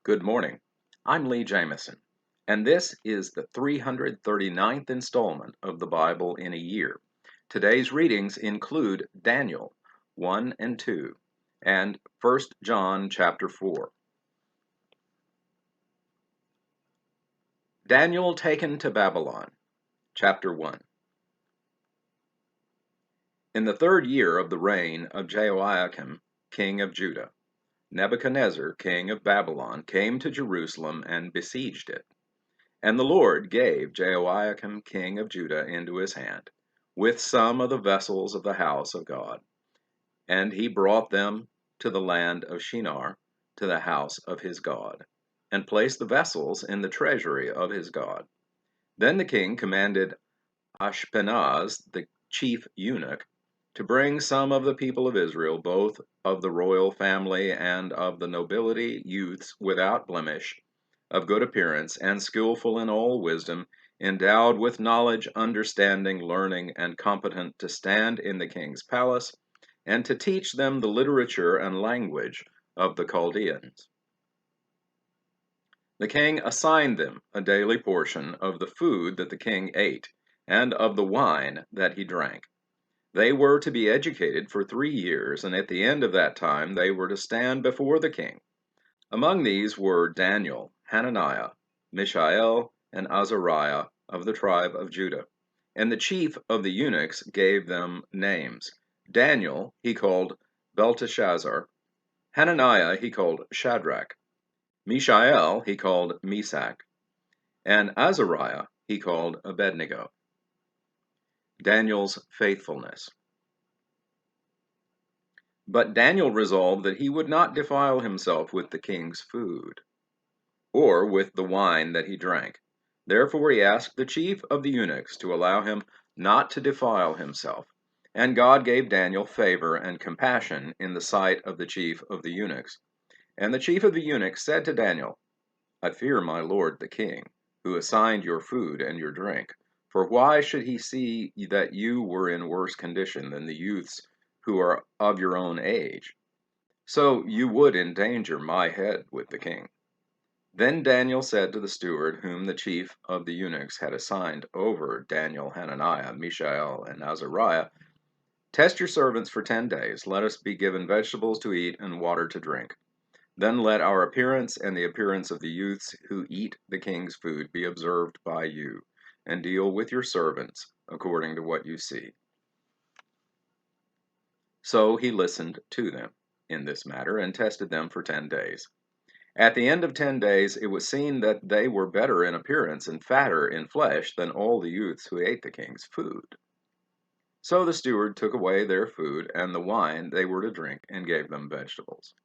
Good morning. I'm Lee Jamison, and this is the 339th installment of the Bible in a Year. Today's readings include Daniel 1 and 2 and 1 John chapter 4. Daniel taken to Babylon, chapter 1. In the third year of the reign of Jehoiakim, king of Judah, Nebuchadnezzar, king of Babylon, came to Jerusalem and besieged it. And the Lord gave Jehoiakim king of Judah into his hand, with some of the vessels of the house of God. And he brought them to the land of Shinar, to the house of his God, and placed the vessels in the treasury of his God. Then the king commanded Ashpenaz, the chief eunuch, to bring some of the people of Israel, both of the royal family and of the nobility, youths without blemish, of good appearance, and skillful in all wisdom, endowed with knowledge, understanding, learning, and competent to stand in the king's palace, and to teach them the literature and language of the Chaldeans. The king assigned them a daily portion of the food that the king ate, and of the wine that he drank. They were to be educated for 3 years, and at the end of that time they were to stand before the king. Among these were Daniel, Hananiah, Mishael, and Azariah of the tribe of Judah. And the chief of the eunuchs gave them names. Daniel he called Belteshazzar, Hananiah he called Shadrach, Mishael he called Meshach, and Azariah he called Abednego. Daniel's faithfulness. But Daniel resolved that he would not defile himself with the king's food, or with the wine that he drank. Therefore he asked the chief of the eunuchs to allow him not to defile himself. And God gave Daniel favor and compassion in the sight of the chief of the eunuchs. And the chief of the eunuchs said to Daniel, I fear my lord the king, who assigned your food and your drink. For why should he see that you were in worse condition than the youths who are of your own age? So you would endanger my head with the king. Then Daniel said to the steward whom the chief of the eunuchs had assigned over Daniel, Hananiah, Mishael, and Azariah, Test your servants for 10 days. Let us be given vegetables to eat and water to drink. Then let our appearance and the appearance of the youths who eat the king's food be observed by you, and deal with your servants according to what you see. So he listened to them in this matter and tested them for 10 days. At the end of 10 days, it was seen that they were better in appearance and fatter in flesh than all the youths who ate the king's food. So the steward took away their food and the wine they were to drink and gave them vegetables.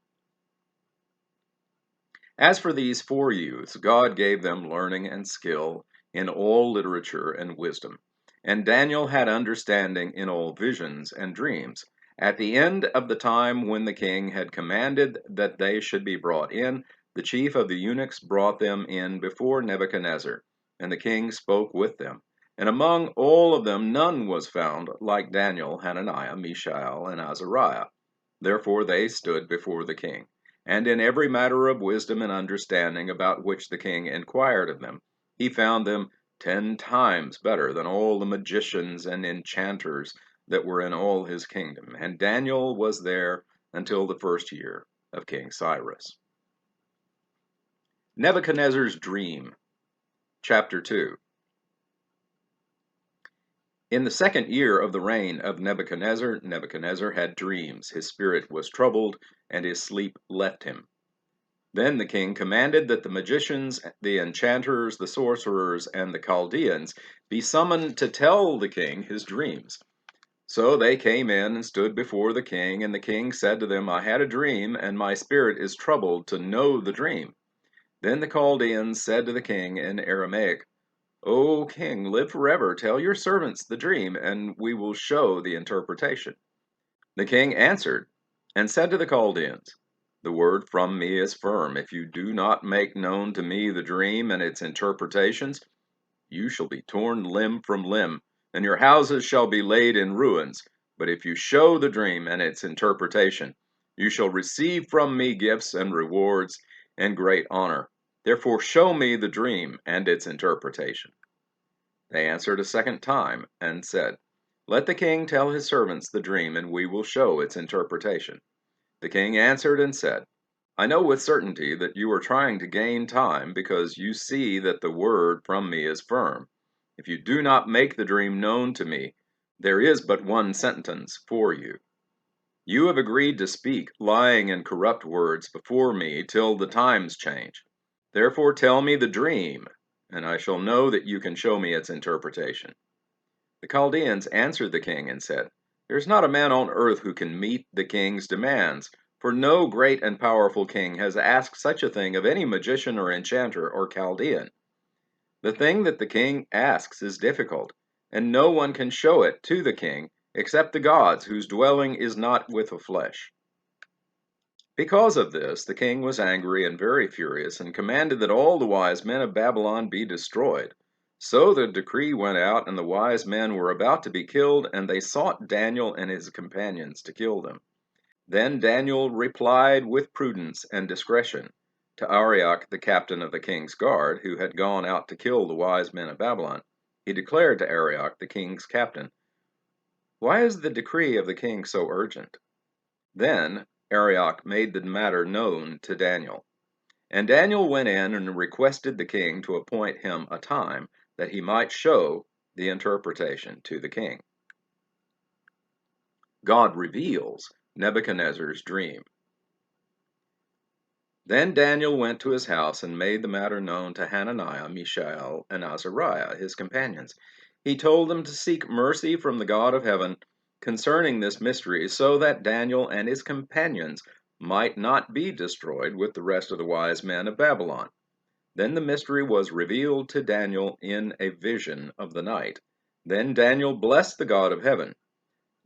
As for these 4 youths, God gave them learning and skill in all literature and wisdom. And Daniel had understanding in all visions and dreams. At the end of the time when the king had commanded that they should be brought in, the chief of the eunuchs brought them in before Nebuchadnezzar, and the king spoke with them. And among all of them none was found like Daniel, Hananiah, Mishael, and Azariah. Therefore they stood before the king. And in every matter of wisdom and understanding about which the king inquired of them, he found them 10 times better than all the magicians and enchanters that were in all his kingdom. And Daniel was there until the 1st year of King Cyrus. Nebuchadnezzar's dream, chapter 2. In the 2nd year of the reign of Nebuchadnezzar, Nebuchadnezzar had dreams. His spirit was troubled, and his sleep left him. Then the king commanded that the magicians, the enchanters, the sorcerers, and the Chaldeans be summoned to tell the king his dreams. So they came in and stood before the king, and the king said to them, I had a dream, and my spirit is troubled to know the dream. Then the Chaldeans said to the king in Aramaic, O king, live forever. Tell your servants the dream, and we will show the interpretation. The king answered and said to the Chaldeans, The word from me is firm. If you do not make known to me the dream and its interpretations, you shall be torn limb from limb, and your houses shall be laid in ruins. But if you show the dream and its interpretation, you shall receive from me gifts and rewards. and great honor. Therefore show me the dream and its interpretation. They answered a second time, and said, Let the king tell his servants the dream, and we will show its interpretation. The king answered and said, I know with certainty that you are trying to gain time, because you see that the word from me is firm. If you do not make the dream known to me, there is but one sentence for you. You have agreed to speak lying and corrupt words before me till the times change. Therefore tell me the dream, and I shall know that you can show me its interpretation. The Chaldeans answered the king and said, There is not a man on earth who can meet the king's demands, for no great and powerful king has asked such a thing of any magician or enchanter or Chaldean. The thing that the king asks is difficult, and no one can show it to the king except the gods, whose dwelling is not with the flesh. Because of this, the king was angry and very furious, and commanded that all the wise men of Babylon be destroyed. So the decree went out, and the wise men were about to be killed, and they sought Daniel and his companions to kill them. Then Daniel replied with prudence and discretion to Ariak, the captain of the king's guard, who had gone out to kill the wise men of Babylon. He declared to Ariak, the king's captain, Why is the decree of the king so urgent? Then Ariak made the matter known to Daniel. And Daniel went in and requested the king to appoint him a time that he might show the interpretation to the king. God reveals Nebuchadnezzar's dream. Then Daniel went to his house and made the matter known to Hananiah, Mishael, and Azariah, his companions. He told them to seek mercy from the God of heaven concerning this mystery, so that Daniel and his companions might not be destroyed with the rest of the wise men of Babylon. Then the mystery was revealed to Daniel in a vision of the night. Then Daniel blessed the God of heaven.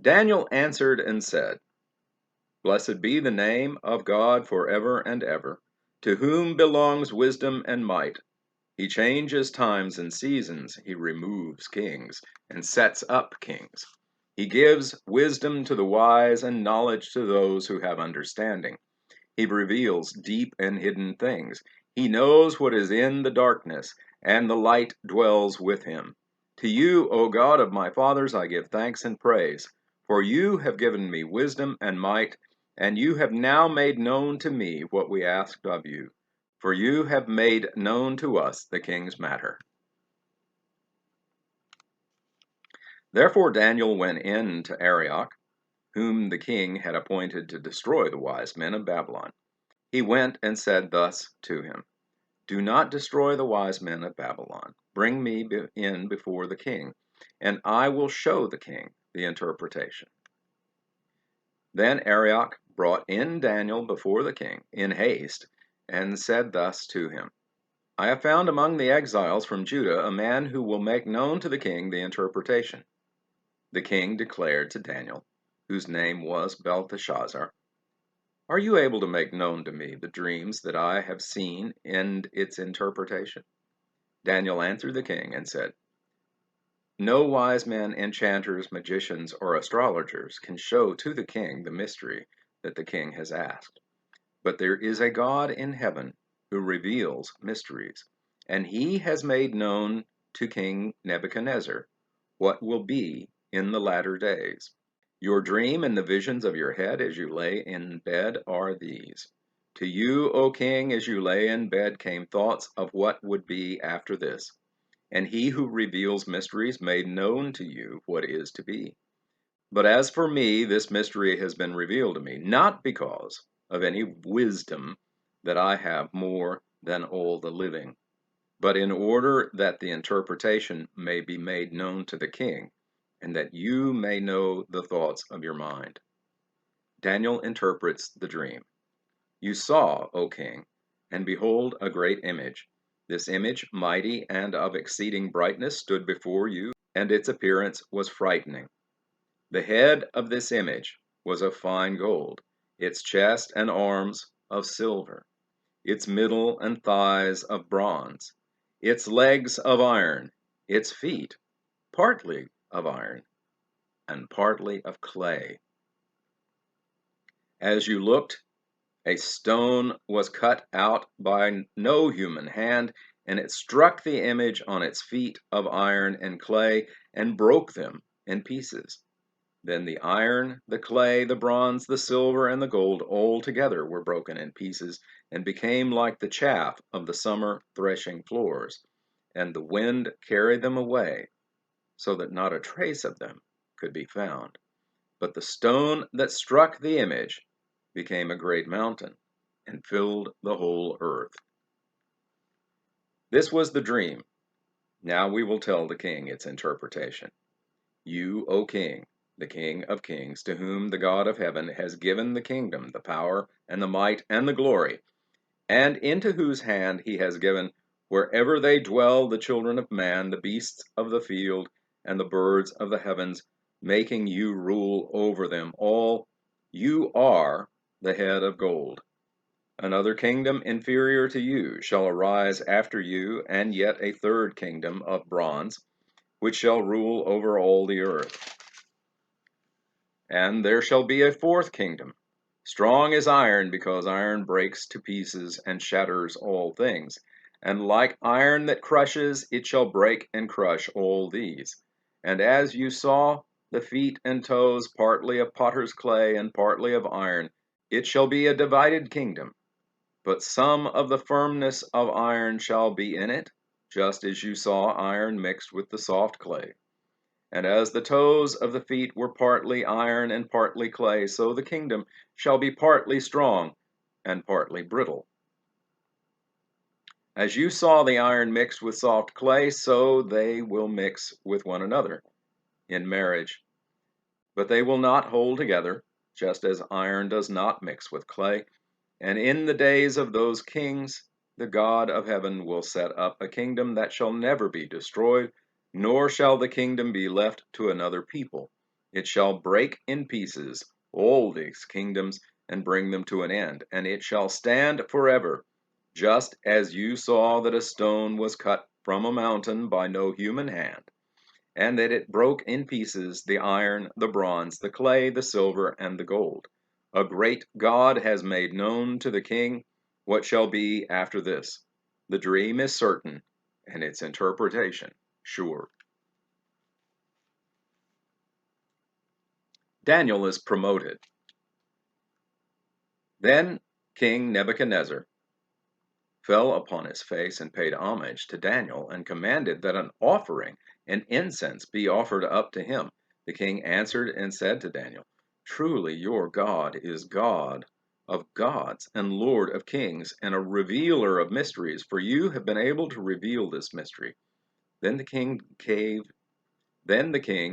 Daniel answered and said, Blessed be the name of God forever and ever, to whom belongs wisdom and might. He changes times and seasons. He removes kings and sets up kings. He gives wisdom to the wise and knowledge to those who have understanding. He reveals deep and hidden things. He knows what is in the darkness, and the light dwells with him. To you, O God of my fathers, I give thanks and praise, for you have given me wisdom and might, and you have now made known to me what we asked of you, for you have made known to us the king's matter. Therefore Daniel went in to Ariak, whom the king had appointed to destroy the wise men of Babylon. He went and said thus to him, Do not destroy the wise men of Babylon. Bring me in before the king, and I will show the king the interpretation. Then Ariak brought in Daniel before the king in haste, and said thus to him, I have found among the exiles from Judah a man who will make known to the king the interpretation. The king declared to Daniel, whose name was Belteshazzar, Are you able to make known to me the dreams that I have seen and its interpretation? Daniel answered the king and said, No wise men, enchanters, magicians, or astrologers can show to the king the mystery that the king has asked. But there is a God in heaven who reveals mysteries, and he has made known to King Nebuchadnezzar what will be in the latter days. Your dream and the visions of your head as you lay in bed are these. To you, O king, as you lay in bed came thoughts of what would be after this. And he who reveals mysteries made known to you what is to be. But as for me, this mystery has been revealed to me, not because of any wisdom that I have more than all the living, but in order that the interpretation may be made known to the king, and that you may know the thoughts of your mind. Daniel interprets the dream. You saw, O king, and behold a great image. This image, mighty and of exceeding brightness, stood before you, and its appearance was frightening. The head of this image was of fine gold, its chest and arms of silver, its middle and thighs of bronze, its legs of iron, its feet partly of iron and partly of clay. As you looked, A stone was cut out by no human hand, and it struck the image on its feet of iron and clay, and broke them in pieces. Then the iron, the clay, the bronze, the silver, and the gold all together were broken in pieces, and became like the chaff of the summer threshing floors. And the wind carried them away, so that not a trace of them could be found. But the stone that struck the image became a great mountain, and filled the whole earth. This was the dream. Now we will tell the king its interpretation. You, O king, the King of kings, to whom the God of heaven has given the kingdom, the power, and the might, and the glory, and into whose hand he has given wherever they dwell the children of man, the beasts of the field, and the birds of the heavens, making you rule over them all. You are the head of gold. Another kingdom inferior to you shall arise after you, and yet a third kingdom of bronze, which shall rule over all the earth. And there shall be a fourth kingdom, strong as iron, because iron breaks to pieces and shatters all things. And like iron that crushes, it shall break and crush all these. And as you saw the feet and toes, partly of potter's clay and partly of iron, it shall be a divided kingdom. But some of the firmness of iron shall be in it, just as you saw iron mixed with the soft clay. And as the toes of the feet were partly iron and partly clay, so the kingdom shall be partly strong and partly brittle. As you saw the iron mixed with soft clay, so they will mix with one another in marriage. But they will not hold together, just as iron does not mix with clay. And in the days of those kings, the God of heaven will set up a kingdom that shall never be destroyed, nor shall the kingdom be left to another people. It shall break in pieces all these kingdoms and bring them to an end, and it shall stand forever, just as you saw that a stone was cut from a mountain by no human hand, and that it broke in pieces the iron, the bronze, the clay, the silver, and the gold. A great God has made known to the king what shall be after this. The dream is certain, and its interpretation sure. Daniel is promoted. Then King Nebuchadnezzar fell upon his face and paid homage to Daniel, and commanded that an offering and incense be offered up to him. The king answered and said to Daniel, Truly your God is God of gods and Lord of kings, and a revealer of mysteries, for you have been able to reveal this mystery. Then the king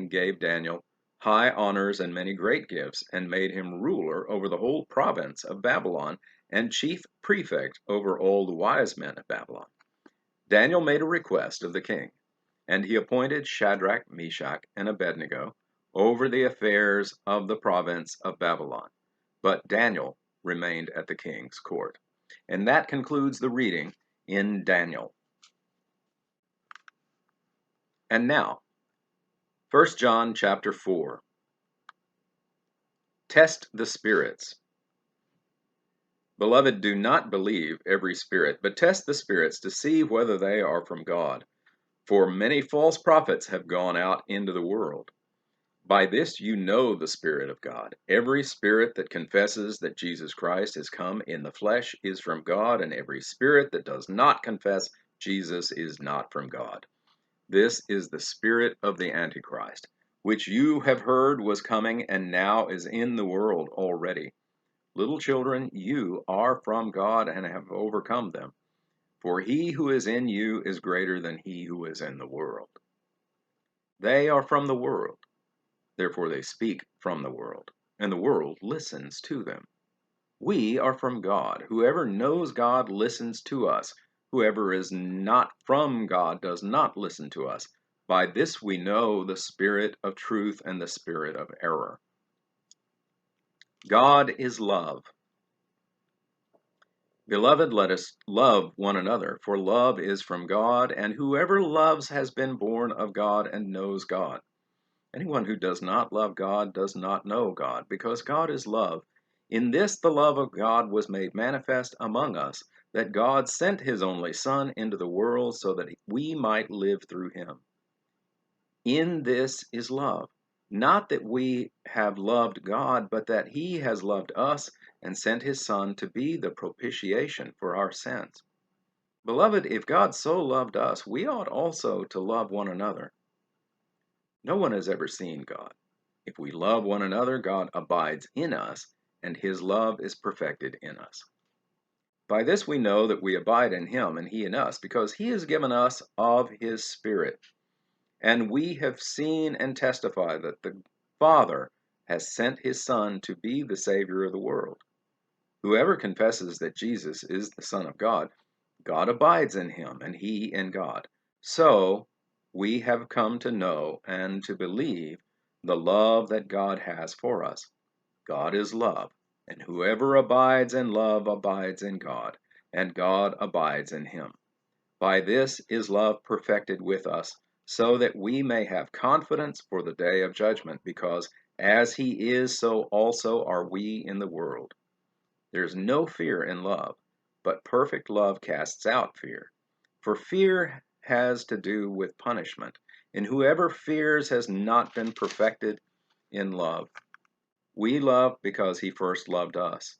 gave Daniel high honors and many great gifts, and made him ruler over the whole province of Babylon, and chief prefect over all the wise men of Babylon. Daniel made a request of the king, and he appointed Shadrach, Meshach, and Abednego over the affairs of the province of Babylon. But Daniel remained at the king's court. And that concludes the reading in Daniel. And now, 1 John chapter 4. Test the spirits. Beloved, do not believe every spirit, but test the spirits to see whether they are from God. For many false prophets have gone out into the world. By this you know the Spirit of God. Every spirit that confesses that Jesus Christ has come in the flesh is from God, and every spirit that does not confess Jesus is not from God. This is the spirit of the Antichrist, which you have heard was coming and now is in the world already. Little children, you are from God and have overcome them, for he who is in you is greater than he who is in the world. They are from the world, therefore they speak from the world, and the world listens to them. We are from God. Whoever knows God listens to us. Whoever is not from God does not listen to us. By this we know the spirit of truth and the spirit of error. God is love. Beloved, let us love one another, for love is from God, and whoever loves has been born of God and knows God. Anyone who does not love God does not know God, because God is love. In this the love of God was made manifest among us, that God sent his only Son into the world so that we might live through him. In this is love, not that we have loved God, but that he has loved us and sent his Son to be the propitiation for our sins. Beloved, if God so loved us, we ought also to love one another. No one has ever seen God. If we love one another, God abides in us, and his love is perfected in us. By this we know that we abide in him, and he in us, because he has given us of his Spirit. And we have seen and testify that the Father has sent his Son to be the Savior of the world. Whoever confesses that Jesus is the Son of God, God abides in him, and he in God. So we have come to know and to believe the love that God has for us. God is love, and whoever abides in love abides in God, and God abides in him. By this is love perfected with us, so that we may have confidence for the day of judgment, because as he is, so also are we in the world. There is no fear in love, but perfect love casts out fear. For fear has to do with punishment, and whoever fears has not been perfected in love. We love because he first loved us.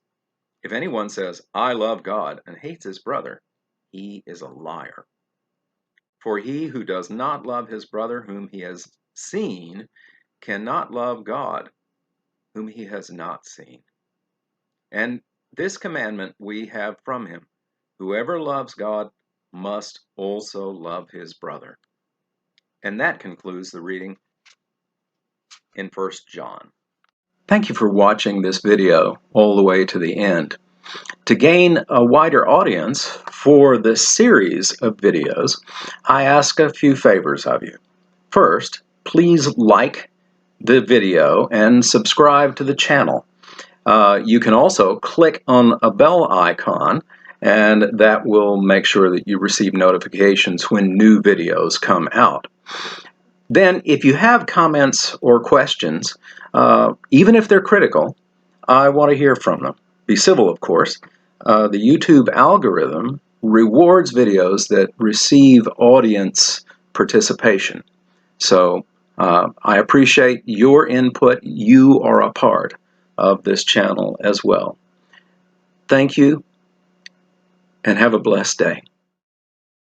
If anyone says, I love God, and hates his brother, he is a liar. For he who does not love his brother whom he has seen cannot love God whom he has not seen. And this commandment we have from him: whoever loves God must also love his brother. And that concludes the reading in 1 John. Thank you for watching this video all the way to the end. To gain a wider audience for this series of videos, I ask a few favors of you. First, please like the video and subscribe to the channel. You can also click on a bell icon, and that will make sure that you receive notifications when new videos come out. Then, if you have comments or questions, even if they're critical, I want to hear from them. Be civil, of course. The YouTube algorithm rewards videos that receive audience participation. So I appreciate your input. You are a part of this channel as well. Thank you, and have a blessed day.